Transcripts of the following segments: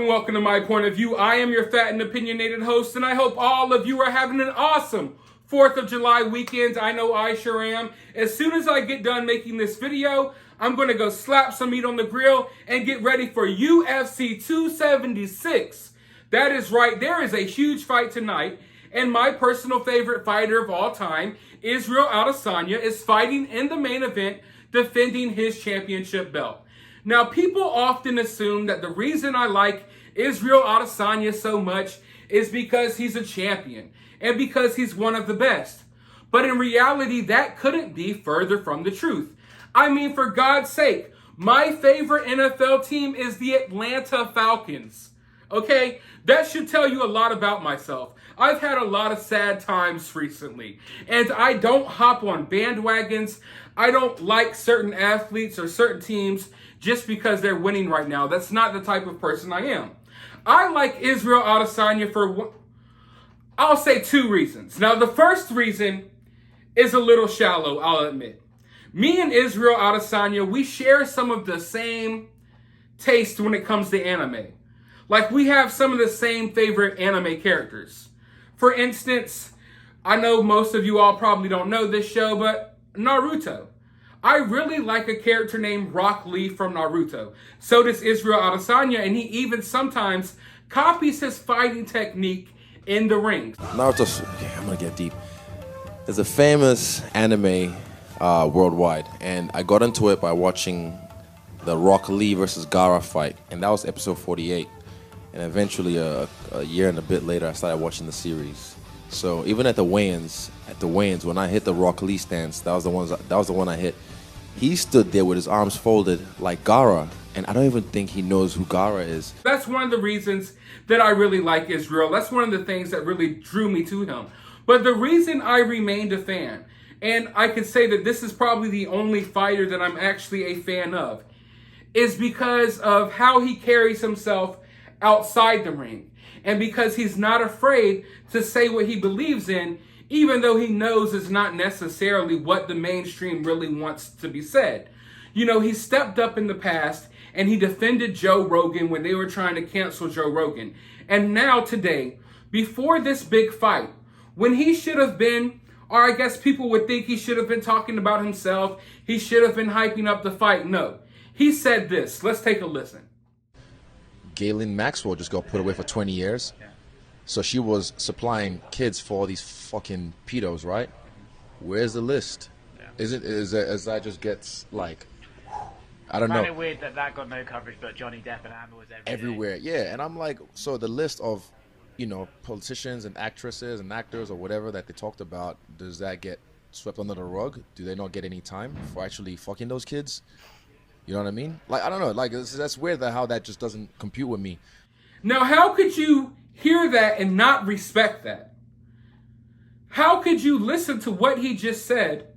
and welcome to My Point of View. I am your fat and opinionated host, and I hope all of you are having an awesome 4th of July weekend. I know I sure am. As soon as I get done making this video, I'm going to go slap some meat on the grill and get ready for UFC 276. That is right, there is a huge fight tonight, and my personal favorite fighter of all time, Israel Adesanya, is fighting in the main event, defending his championship belt. Now, people often assume that the reason I like Israel Adesanya so much is because he's a champion and because he's one of the best. But in reality, that couldn't be further from the truth. I mean, for God's sake, my favorite NFL team is the Atlanta Falcons. Okay? That should tell you a lot about myself. I've had a lot of sad times recently, and I don't hop on bandwagons. I don't like certain athletes or certain teams just because they're winning right now. That's not the type of person I am. I like Israel Adesanya for, I'll say 2 reasons. Now, the first reason is a little shallow, I'll admit. Me and Israel Adesanya, we share some of the same taste when it comes to anime. Like, we have some of the same favorite anime characters. For instance, I know most of you all probably don't know this show, but Naruto. I really like a character named Rock Lee from Naruto. So does Israel Adesanya, and he even sometimes copies his fighting technique in the ring. Naruto, I'm gonna get deep. There's a famous anime worldwide, and I got into it by watching the Rock Lee versus Gaara fight, and that was episode 48. And eventually, a year and a bit later, I started watching the series. So even at the weigh-ins, when I hit the Rock Lee stance, that was the one I hit. He stood there with his arms folded like Gaara, and I don't even think he knows who Gaara is. That's one of the reasons that I really like Israel. That's one of the things that really drew me to him. But the reason I remained a fan, and I could say that this is probably the only fighter that I'm actually a fan of, is because of how he carries himself outside the ring. And because he's not afraid to say what he believes in, even though he knows it's not necessarily what the mainstream really wants to be said. You know, he stepped up in the past and he defended Joe Rogan when they were trying to cancel Joe Rogan. And now today, before this big fight, when he should have been, or I guess people would think he should have been talking about himself, he should have been hyping up the fight. No, he said this. Let's take a listen. Ghislaine Maxwell just got put away for 20 years. So she was supplying kids for all these fucking pedos, right? Where's the list? Yeah. Is that just gets like, I don't know. Kind of weird that got no coverage, but Johnny Depp and Amber was everywhere. Yeah, and I'm like, so the list of, you know, politicians and actresses and actors or whatever that they talked about, does that get swept under the rug? Do they not get any time for actually fucking those kids? You know what I mean? Like, I don't know. Like, that's weird that how that just doesn't compute with me. Now, how could you hear that and not respect that? How could you listen to what he just said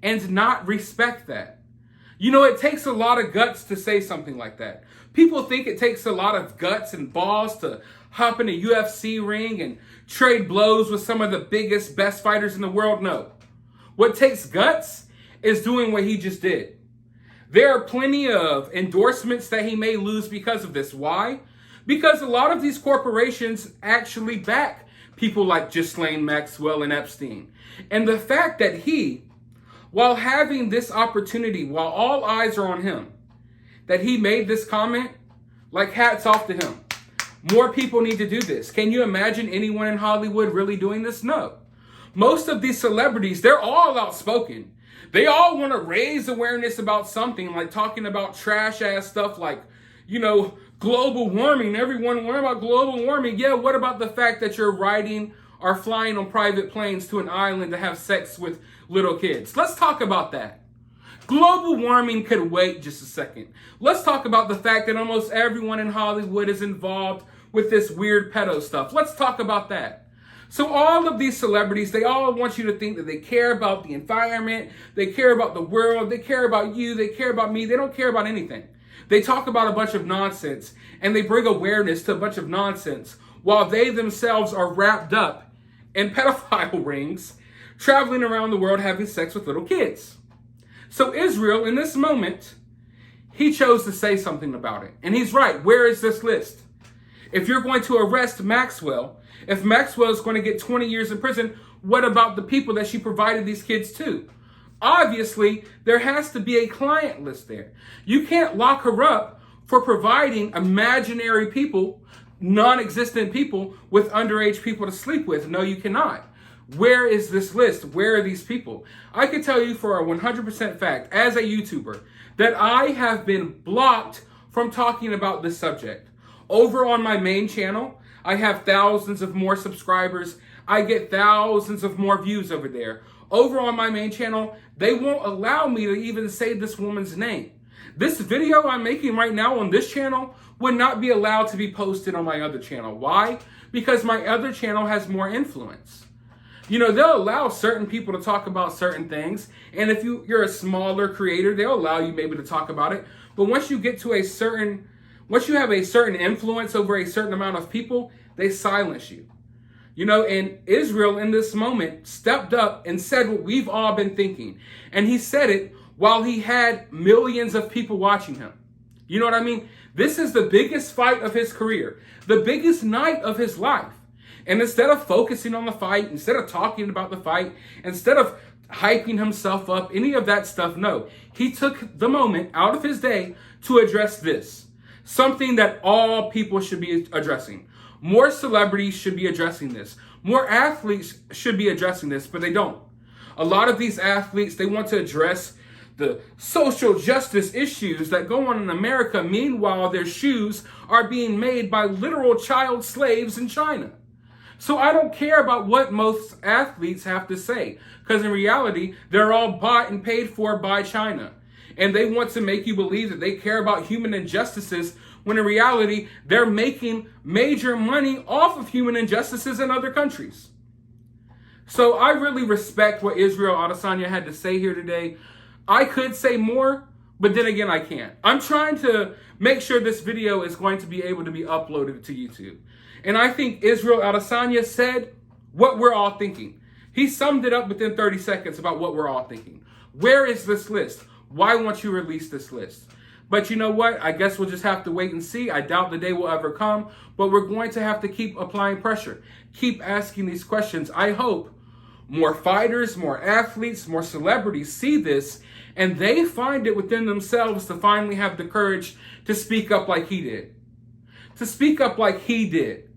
and not respect that? You know, it takes a lot of guts to say something like that. People think it takes a lot of guts and balls to hop in a UFC ring and trade blows with some of the biggest, best fighters in the world. No. What takes guts is doing what he just did. There are plenty of endorsements that he may lose because of this. Why? Because a lot of these corporations actually back people like Ghislaine, Maxwell, and Epstein. And the fact that he, while having this opportunity, while all eyes are on him, that he made this comment, like, hats off to him. More people need to do this. Can you imagine anyone in Hollywood really doing this? No. Most of these celebrities, they're all outspoken. They all want to raise awareness about something, like talking about trash-ass stuff like, you know, global warming. Everyone worry about global warming. Yeah, what about the fact that you're riding or flying on private planes to an island to have sex with little kids? Let's talk about that. Global warming could wait just a second. Let's talk about the fact that almost everyone in Hollywood is involved with this weird pedo stuff. Let's talk about that. So all of these celebrities, they all want you to think that they care about the environment, they care about the world, they care about you, they care about me. They don't care about anything. They talk about a bunch of nonsense, and they bring awareness to a bunch of nonsense, while they themselves are wrapped up in pedophile rings, traveling around the world having sex with little kids. So Israel, in this moment, he chose to say something about it. And he's right. Where is this list? If you're going to arrest Maxwell, if Maxwell is going to get 20 years in prison, what about the people that she provided these kids to? Obviously, there has to be a client list there. You can't lock her up for providing imaginary people, non-existent people, with underage people to sleep with. No, you cannot. Where is this list? Where are these people? I can tell you for a 100% fact, as a YouTuber, that I have been blocked from talking about this subject. Over on my main channel, I have thousands of more subscribers. I get thousands of more views over there. Over on my main channel, they won't allow me to even say this woman's name. This video I'm making right now on this channel would not be allowed to be posted on my other channel. Why? Because my other channel has more influence. You know, they'll allow certain people to talk about certain things. And if you're a smaller creator, they'll allow you maybe to talk about it. But once you get to once you have a certain influence over a certain amount of people, they silence you. You know, and Israel in this moment stepped up and said what we've all been thinking. And he said it while he had millions of people watching him. You know what I mean? This is the biggest fight of his career, the biggest night of his life. And instead of focusing on the fight, instead of talking about the fight, instead of hyping himself up, any of that stuff, no. He took the moment out of his day to address this. Something that all people should be addressing. More celebrities should be addressing this. More athletes should be addressing this, but they don't. A lot of these athletes, they want to address the social justice issues that go on in America. Meanwhile, their shoes are being made by literal child slaves in China. So I don't care about what most athletes have to say, because in reality, they're all bought and paid for by China. And they want to make you believe that they care about human injustices, when in reality, they're making major money off of human injustices in other countries. So I really respect what Israel Adesanya had to say here today. I could say more, but then again, I can't. I'm trying to make sure this video is going to be able to be uploaded to YouTube. And I think Israel Adesanya said what we're all thinking. He summed it up within 30 seconds about what we're all thinking. Where is this list? Why won't you release this list? But you know what? I guess we'll just have to wait and see. I doubt the day will ever come, but we're going to have to keep applying pressure. Keep asking these questions. I hope more fighters, more athletes, more celebrities see this, and they find it within themselves to finally have the courage to speak up like he did. To speak up like he did.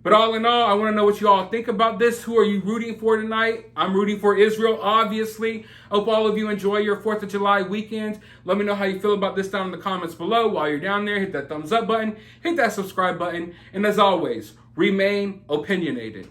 But all in all, I want to know what you all think about this. Who are you rooting for tonight? I'm rooting for Israel, obviously. Hope all of you enjoy your 4th of July weekend. Let me know how you feel about this down in the comments below. While you're down there, hit that thumbs up button, hit that subscribe button, and as always, remain opinionated.